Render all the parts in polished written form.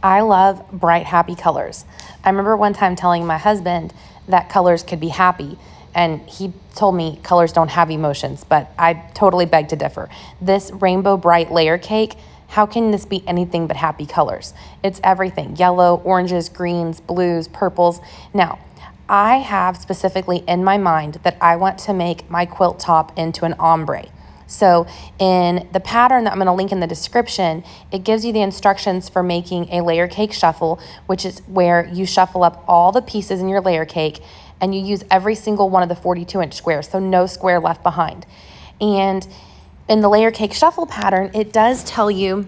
I love bright, happy colors. I remember one time telling my husband that colors could be happy, and he told me colors don't have emotions, but I totally beg to differ. This rainbow bright layer cake, how can this be anything but happy colors? It's everything: yellow, oranges, greens, blues, purples. Now, I have specifically in my mind that I want to make my quilt top into an ombre. So in the pattern that I'm going to link in the description, it gives you the instructions for making a layer cake shuffle, which is where you shuffle up all the pieces in your layer cake and you use every single one of the 42-inch squares, so no square left behind. And in the layer cake shuffle pattern, it does tell you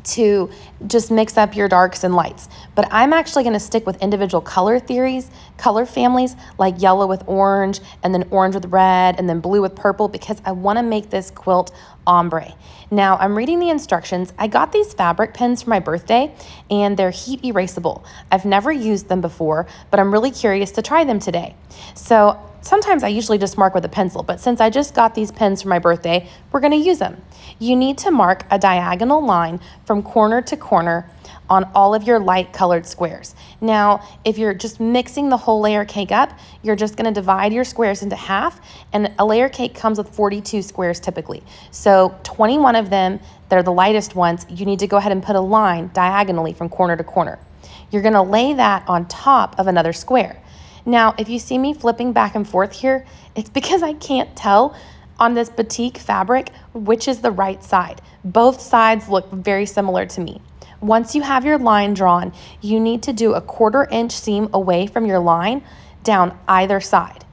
to just mix up your darks and lights. But I'm actually going to stick with individual color families, like yellow with orange, and then orange with red, and then blue with purple, because I want to make this quilt ombre. Now, I'm reading the instructions. I got these fabric pens for my birthday, and they're heat erasable. I've never used them before, but I'm really curious to try them today. So sometimes I usually just mark with a pencil, but since I just got these pens for my birthday, we're going to use them. You need to mark a diagonal line from corner to corner on all of your light colored squares. Now, if you're just mixing the whole layer cake up, you're just going to divide your squares into half, and a layer cake comes with 42 squares typically. So 21 of them, they're the lightest ones, you need to go ahead and put a line diagonally from corner to corner. You're going to lay that on top of another square. Now, if you see me flipping back and forth here, it's because I can't tell on this batik fabric which is the right side. Both sides look very similar to me. Once you have your line drawn, you need to do a 1/4 inch seam away from your line down either side.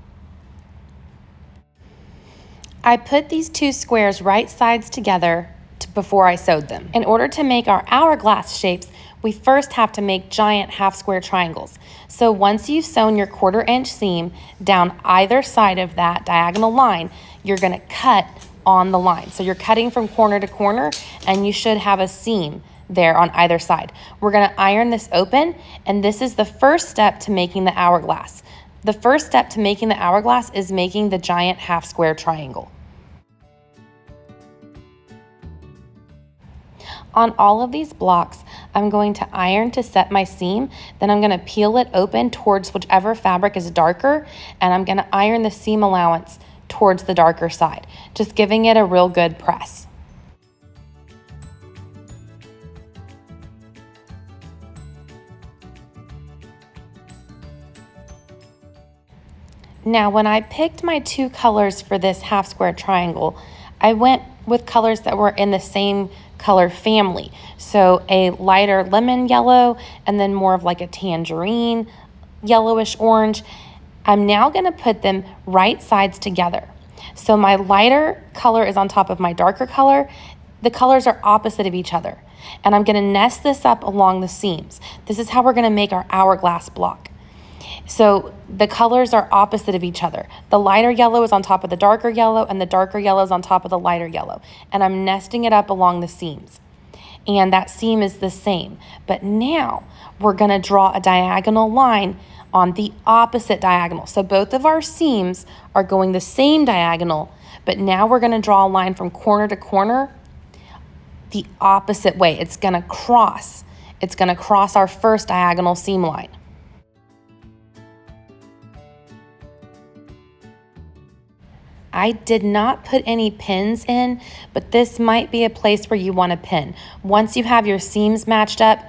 I put these two squares right sides together before I sewed them. In order to make our hourglass shapes, we first have to make giant half square triangles. So once you've sewn your 1/4 inch seam down either side of that diagonal line, you're going to cut on the line. So you're cutting from corner to corner, and you should have a seam there on either side. We're going to iron this open, and this is the first step to making the hourglass. The first step to making the hourglass is making the giant half square triangle. On all of these blocks, I'm going to iron to set my seam, then I'm going to peel it open towards whichever fabric is darker, and I'm going to iron the seam allowance towards the darker side, just giving it a real good press. Now, when I picked my two colors for this half square triangle, I went with colors that were in the same color family. So a lighter lemon yellow, and then more of like a tangerine, yellowish orange. I'm now going to put them right sides together. So my lighter color is on top of my darker color. The colors are opposite of each other. And I'm going to nest this up along the seams. This is how we're going to make our hourglass block. So the colors are opposite of each other. The lighter yellow is on top of the darker yellow, and the darker yellow is on top of the lighter yellow. And I'm nesting it up along the seams. And that seam is the same. But now we're going to draw a diagonal line on the opposite diagonal. So both of our seams are going the same diagonal, but now we're going to draw a line from corner to corner the opposite way. It's going to cross. It's going to cross our first diagonal seam line. I did not put any pins in, but this might be a place where you want to pin. Once you have your seams matched up,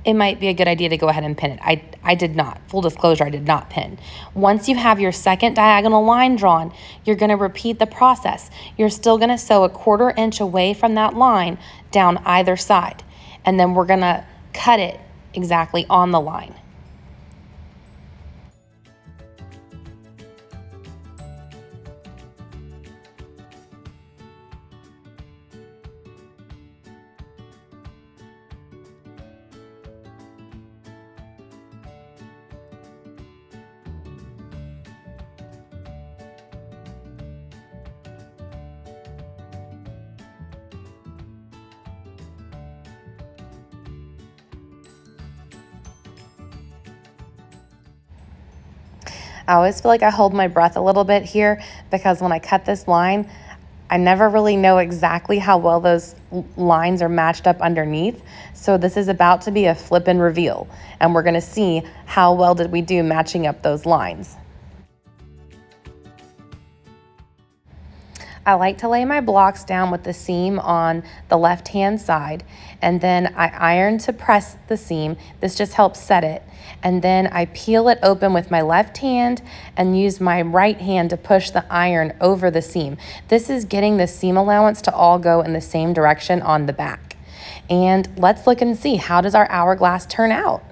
it might be a good idea to go ahead and pin it. I did not. Full disclosure, I did not pin. Once you have your second diagonal line drawn, you're going to repeat the process. You're still going to sew a 1/4 inch away from that line down either side. And then we're going to cut it exactly on the line. I always feel like I hold my breath a little bit here because when I cut this line, I never really know exactly how well those lines are matched up underneath. So this is about to be a flip and reveal, and we're gonna see how well did we do matching up those lines. I like to lay my blocks down with the seam on the left-hand side, and then I iron to press the seam. This just helps set it. And then I peel it open with my left hand and use my right hand to push the iron over the seam. This is getting the seam allowance to all go in the same direction on the back. And let's look and see, how does our hourglass turn out?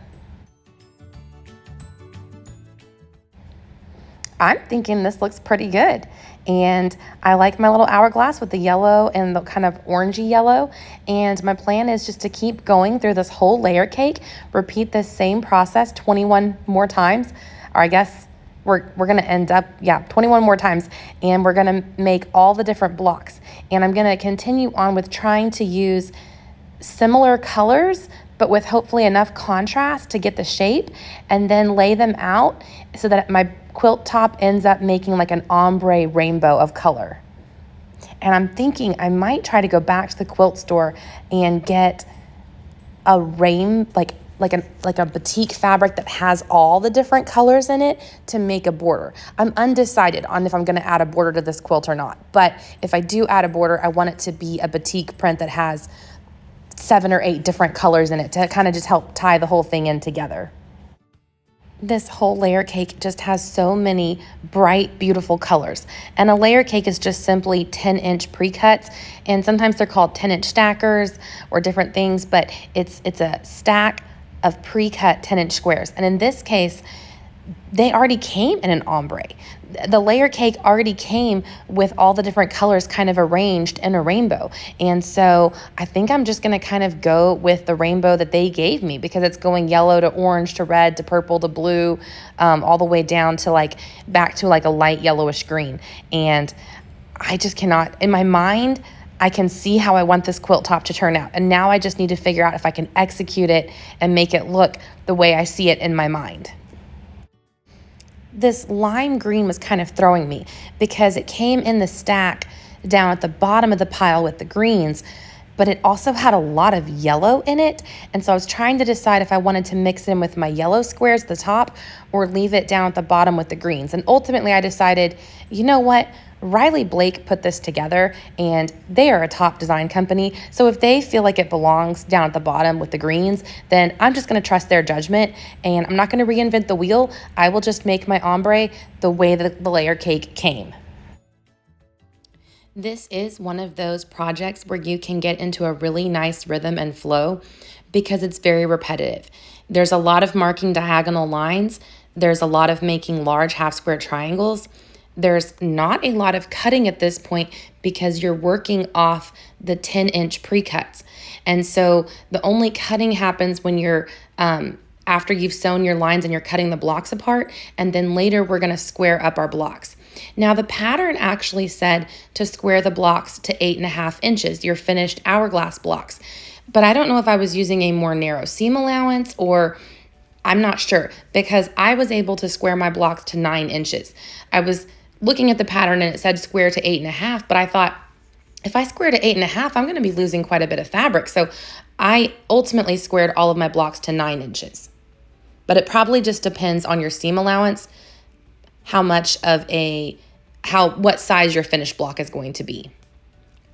I'm thinking this looks pretty good. And I like my little hourglass with the yellow and the kind of orangey yellow. And my plan is just to keep going through this whole layer cake, repeat this same process 21 more times, or I guess we're gonna end up, 21 more times, and we're gonna make all the different blocks. And I'm gonna continue on with trying to use similar colors, but with hopefully enough contrast to get the shape, and then lay them out so that my quilt top ends up making like an ombre rainbow of color. And I'm thinking I might try to go back to the quilt store and get a like a batik fabric that has all the different colors in it to make a border. I'm undecided on if I'm going to add a border to this quilt or not, but if I do add a border, I want it to be a batik print that has 7 or 8 different colors in it to kind of just help tie the whole thing in together. This whole layer cake just has so many bright, beautiful colors. And a layer cake is just simply 10-inch pre-cuts, and sometimes they're called 10-inch stackers or different things, but it's a stack of pre-cut 10-inch squares. And in this case, they already came in an ombre. The layer cake already came with all the different colors kind of arranged in a rainbow. And so I think I'm just gonna kind of go with the rainbow that they gave me, because it's going yellow to orange to red to purple to blue, all the way down to back to a light yellowish green. And I just cannot, in my mind, I can see how I want this quilt top to turn out. And now I just need to figure out if I can execute it and make it look the way I see it in my mind. This lime green was kind of throwing me because it came in the stack down at the bottom of the pile with the greens, but it also had a lot of yellow in it. And so I was trying to decide if I wanted to mix it in with my yellow squares at the top or leave it down at the bottom with the greens. And ultimately I decided, you know what? Riley Blake put this together, and they are a top design company. So if they feel like it belongs down at the bottom with the greens, then I'm just going to trust their judgment, and I'm not going to reinvent the wheel. I will just make my ombre the way that the layer cake came. This is one of those projects where you can get into a really nice rhythm and flow because it's very repetitive. There's a lot of marking diagonal lines. There's a lot of making large half square triangles. There's not a lot of cutting at this point because you're working off the 10-inch pre-cuts. And so the only cutting happens when you're, after you've sewn your lines and you're cutting the blocks apart, and then later we're gonna square up our blocks. Now the pattern actually said to square the blocks to 8.5 inches, your finished hourglass blocks. But I don't know if I was using a more narrow seam allowance, or I'm not sure, because I was able to square my blocks to 9 inches. I was looking at the pattern and it said square to 8.5, but I thought, if I square to 8.5, I'm gonna be losing quite a bit of fabric. So I ultimately squared all of my blocks to 9 inches. But it probably just depends on your seam allowance, what size your finished block is going to be,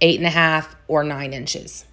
8.5 or 9 inches.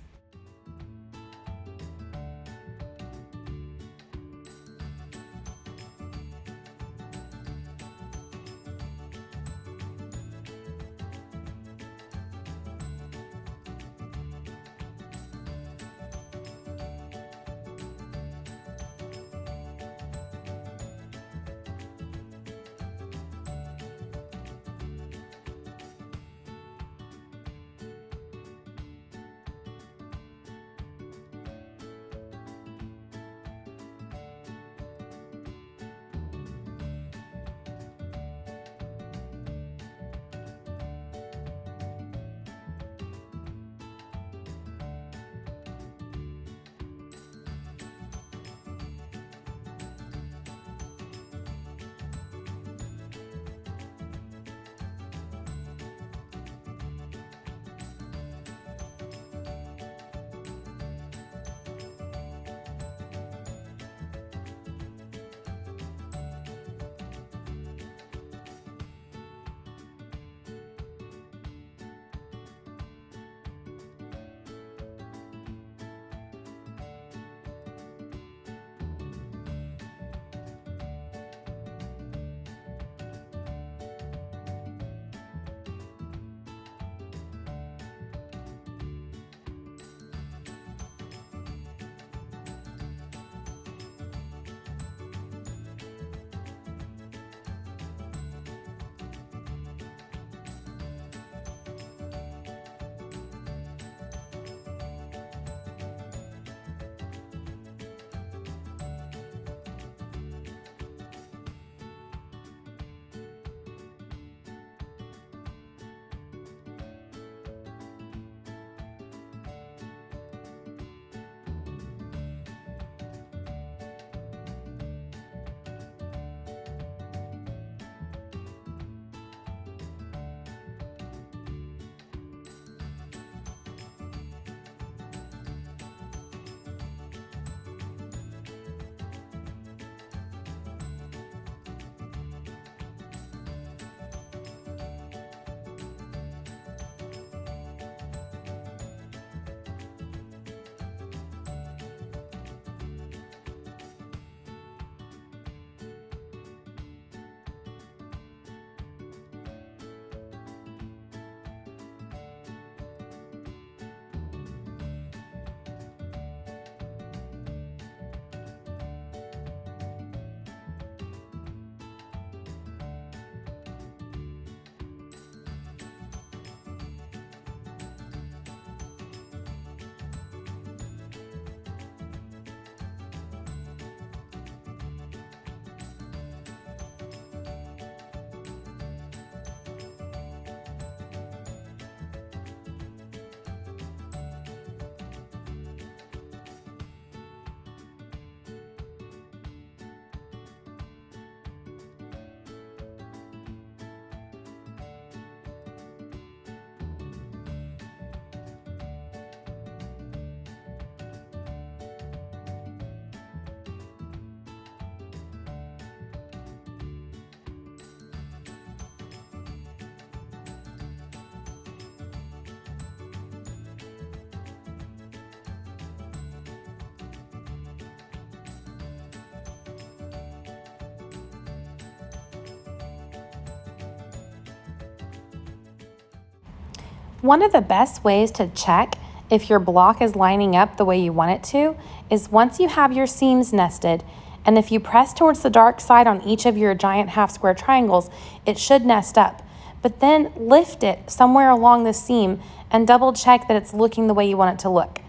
One of the best ways to check if your block is lining up the way you want it to is once you have your seams nested, and if you press towards the dark side on each of your giant half square triangles, it should nest up. But then lift it somewhere along the seam and double check that it's looking the way you want it to look.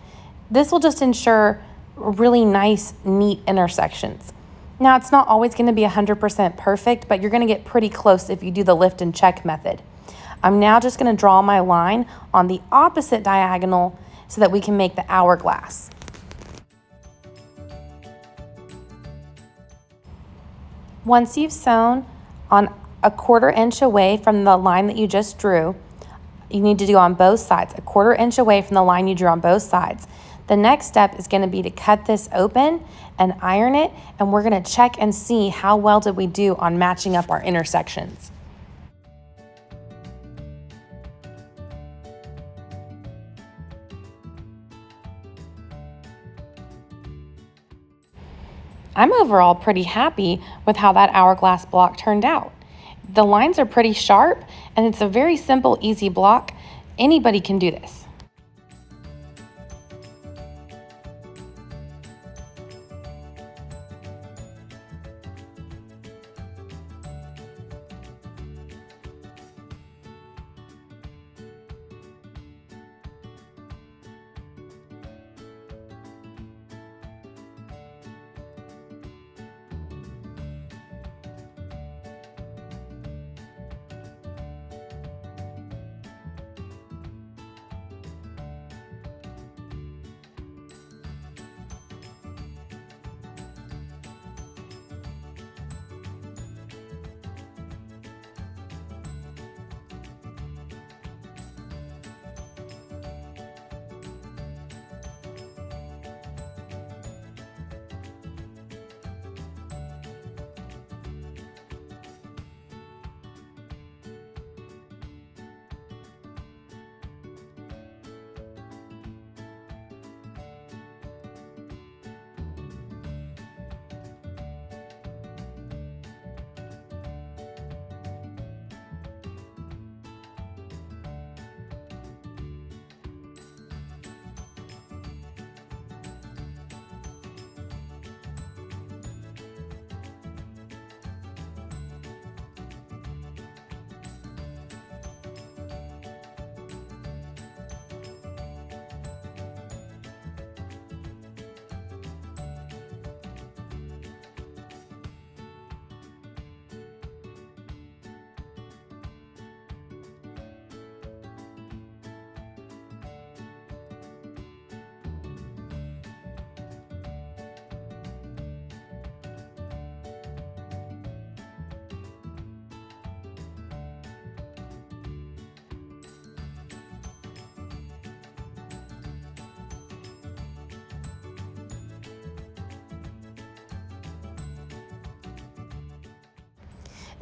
This will just ensure really nice, neat intersections. Now, it's not always going to be 100% perfect, but you're going to get pretty close if you do the lift and check method. I'm now just going to draw my line on the opposite diagonal so that we can make the hourglass. Once you've sewn on a 1/4 inch away from the line that you just drew, you need to do on both sides, a 1/4 inch away from the line you drew on both sides. The next step is going to be to cut this open and iron it, and we're going to check and see how well did we do on matching up our intersections. I'm overall pretty happy with how that hourglass block turned out. The lines are pretty sharp, and it's a very simple, easy block. Anybody can do this.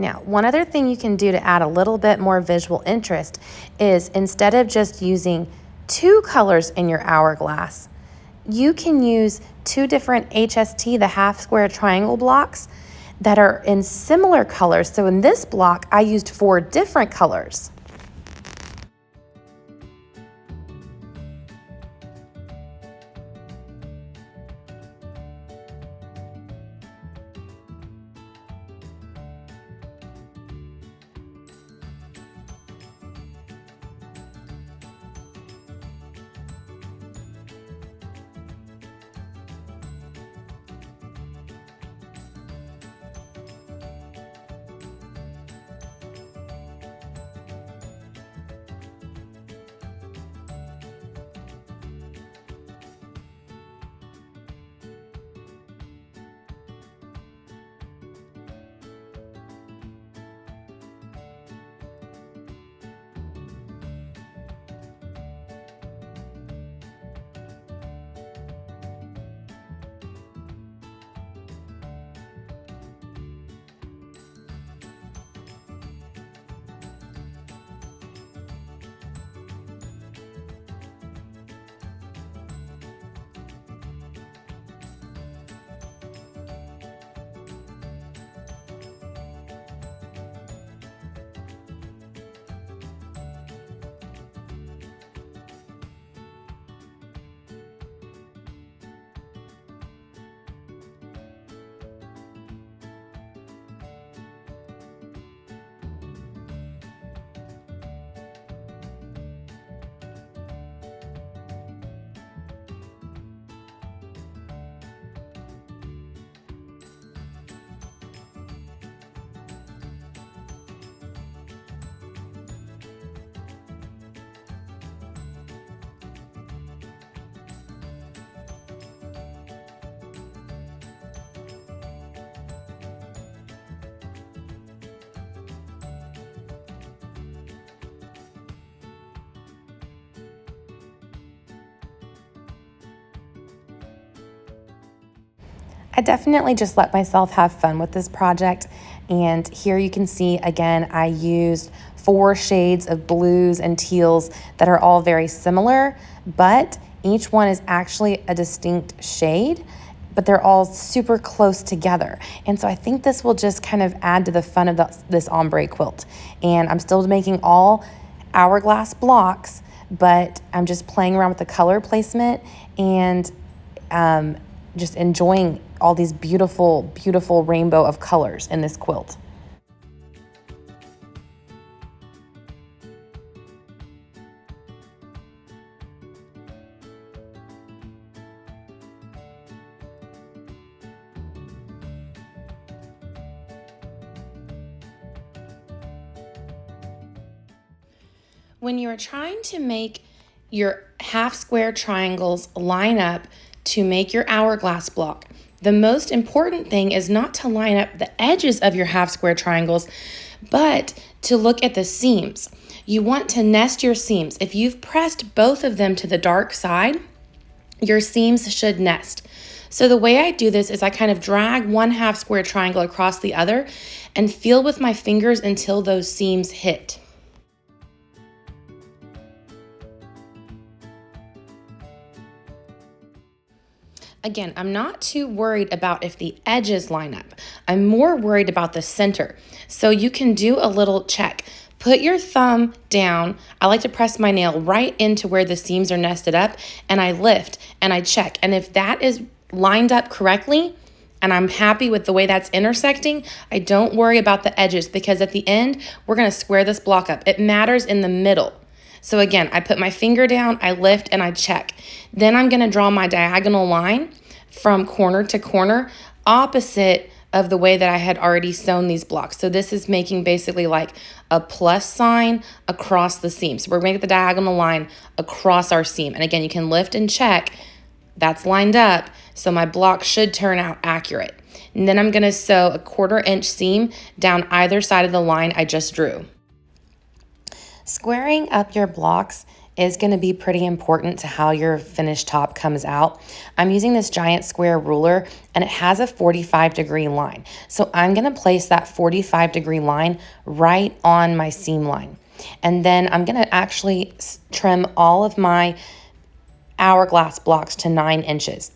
Now, one other thing you can do to add a little bit more visual interest is instead of just using 2 colors in your hourglass, you can use 2 different HST, the half square triangle blocks, that are in similar colors. So in this block, I used 4 different colors. I definitely just let myself have fun with this project. And here you can see, again, I used 4 shades of blues and teals that are all very similar, but each one is actually a distinct shade, but they're all super close together. And so I think this will just kind of add to the fun of this ombre quilt. And I'm still making all hourglass blocks, but I'm just playing around with the color placement and just enjoying all these beautiful, beautiful rainbow of colors in this quilt. When you are trying to make your half square triangles line up to make your hourglass block, the most important thing is not to line up the edges of your half square triangles, but to look at the seams. You want to nest your seams. If you've pressed both of them to the dark side, your seams should nest. So the way I do this is I kind of drag one half square triangle across the other and feel with my fingers until those seams hit. Again, I'm not too worried about if the edges line up. I'm more worried about the center. So you can do a little check. Put your thumb down. I like to press my nail right into where the seams are nested up, and I lift and I check. And if that is lined up correctly, and I'm happy with the way that's intersecting, I don't worry about the edges, because at the end, we're gonna square this block up. It matters in the middle. So again, I put my finger down, I lift, and I check. Then I'm gonna draw my diagonal line from corner to corner, opposite of the way that I had already sewn these blocks. So this is making basically like a plus sign across the seam. So we're making the diagonal line across our seam. And again, you can lift and check, that's lined up, so my block should turn out accurate. And then I'm gonna sew a 1/4 inch seam down either side of the line I just drew. Squaring up your blocks is going to be pretty important to how your finished top comes out. I'm using this giant square ruler, and it has a 45-degree line. So I'm going to place that 45-degree line right on my seam line. And then I'm going to actually trim all of my hourglass blocks to 9 inches.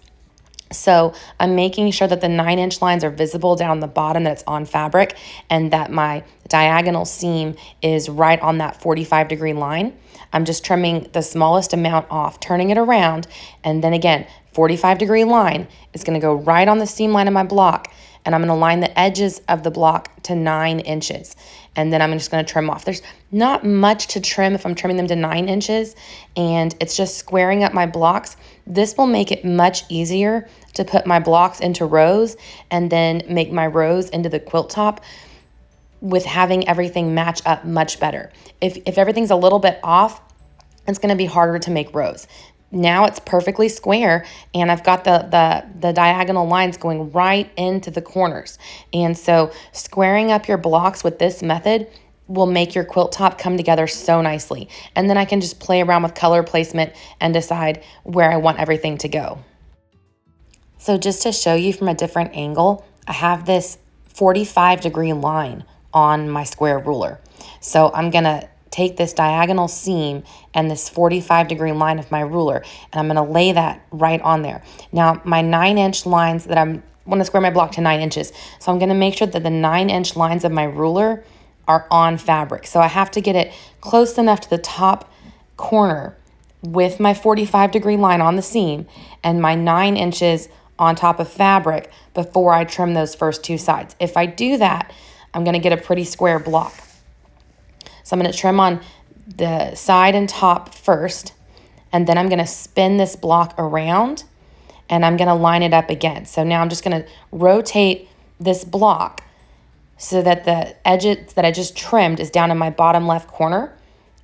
So I'm making sure that the 9-inch lines are visible down the bottom, that it's on fabric, and that my diagonal seam is right on that 45-degree line. I'm just trimming the smallest amount off, turning it around, and then again, 45-degree line is going to go right on the seam line of my block, and I'm going to line the edges of the block to 9 inches. And then I'm just going to trim off. There's not much to trim if I'm trimming them to 9 inches, and it's just squaring up my blocks. This will make it much easier to put my blocks into rows and then make my rows into the quilt top with having everything match up much better. If everything's a little bit off, it's going to be harder to make rows. Now it's perfectly square, and I've got the diagonal lines going right into the corners. And so squaring up your blocks with this method will make your quilt top come together so nicely. And then I can just play around with color placement and decide where I want everything to go. So just to show you from a different angle, I have this 45-degree line on my square ruler. So I'm going to take this diagonal seam and this 45-degree line of my ruler, and I'm going to lay that right on there. Now, my 9-inch lines that I'm want to square my block to 9 inches. So I'm going to make sure that the 9-inch lines of my ruler are on fabric. So I have to get it close enough to the top corner with my 45-degree line on the seam and my 9 inches on top of fabric before I trim those first 2 sides. If I do that, I'm going to get a pretty square block. So I'm going to trim on the side and top first, and then I'm going to spin this block around, and I'm going to line it up again. So now I'm just going to rotate this block so that the edge that I just trimmed is down in my bottom left corner,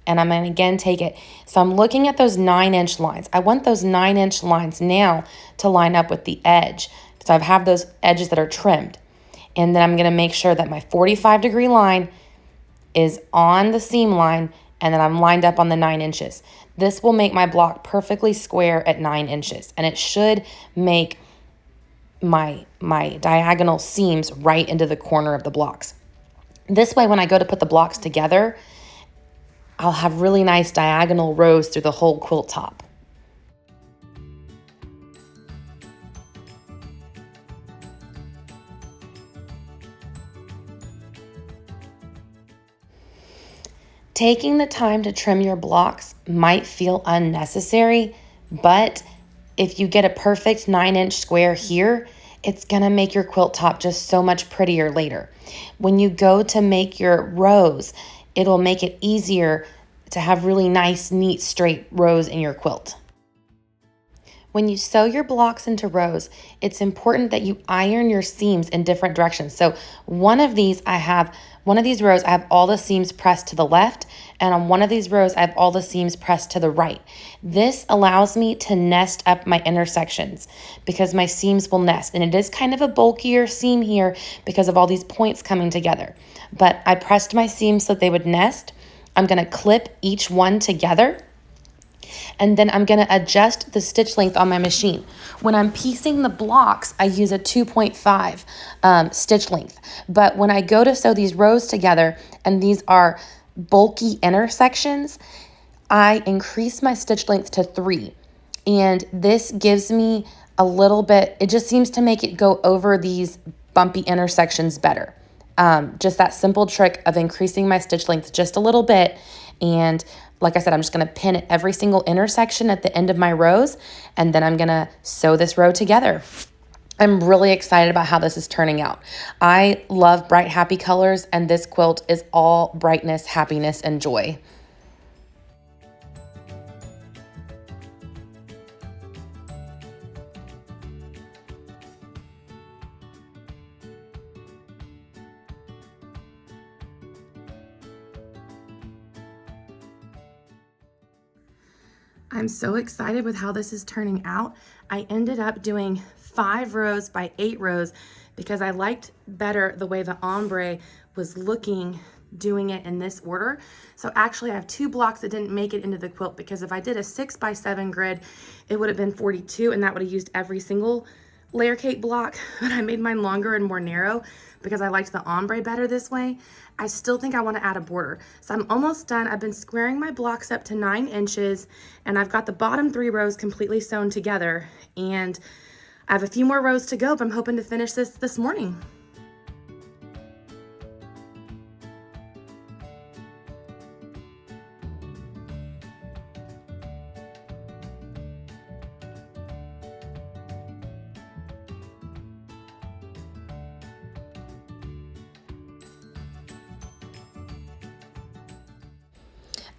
and I'm going to again take it. So I'm looking at those 9-inch lines. I want those 9-inch lines now to line up with the edge. So I have those edges that are trimmed. And then I'm going to make sure that my 45-degree line is on the seam line, and then I'm lined up on the 9 inches. This will make my block perfectly square at 9 inches, and it should make my diagonal seams right into the corner of the blocks. This way, when I go to put the blocks together, I'll have really nice diagonal rows through the whole quilt top. Taking the time to trim your blocks might feel unnecessary, but if you get a perfect 9-inch square here, it's gonna make your quilt top just so much prettier later. When you go to make your rows, it'll make it easier to have really nice, neat, straight rows in your quilt. When you sew your blocks into rows, it's important that you iron your seams in different directions. So one of these rows, I have all the seams pressed to the left, and on one of these rows, I have all the seams pressed to the right. This allows me to nest up my intersections because my seams will nest. And it is kind of a bulkier seam here because of all these points coming together. But I pressed my seams so that they would nest. I'm gonna clip each one together, and then I'm gonna adjust the stitch length on my machine. When I'm piecing the blocks, I use a 2.5 stitch length. But when I go to sew these rows together, and these are bulky intersections, I increase my stitch length to 3. And this gives me a little bit, it just seems to make it go over these bumpy intersections better. Just that simple trick of increasing my stitch length just a little bit. And like I said, I'm just gonna pin at every single intersection at the end of my rows, and then I'm gonna sew this row together. I'm really excited about how this is turning out. I love bright, happy colors, and this quilt is all brightness, happiness, and joy. I'm so excited with how this is turning out. I ended up doing 5 rows by 8 rows because I liked better the way the ombre was looking doing it in this order. So actually I have 2 blocks that didn't make it into the quilt because if I did a 6 by 7 grid, it would have been 42 and that would have used every single layer cake block, but I made mine longer and more narrow because I liked the ombre better this way. I still think I want to add a border. So I'm almost done. I've been squaring my blocks up to 9 inches and I've got the bottom 3 rows completely sewn together, and I have a few more rows to go, but I'm hoping to finish this morning.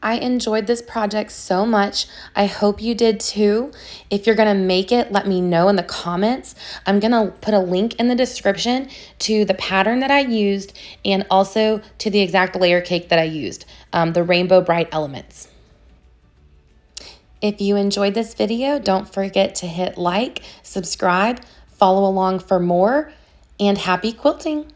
I enjoyed this project so much. I hope you did too. If you're gonna make it, let me know in the comments. I'm gonna put a link in the description to the pattern that I used and also to the exact layer cake that I used, the Rainbow Bright Elements. If you enjoyed this video, don't forget to hit like, subscribe, follow along for more, and happy quilting!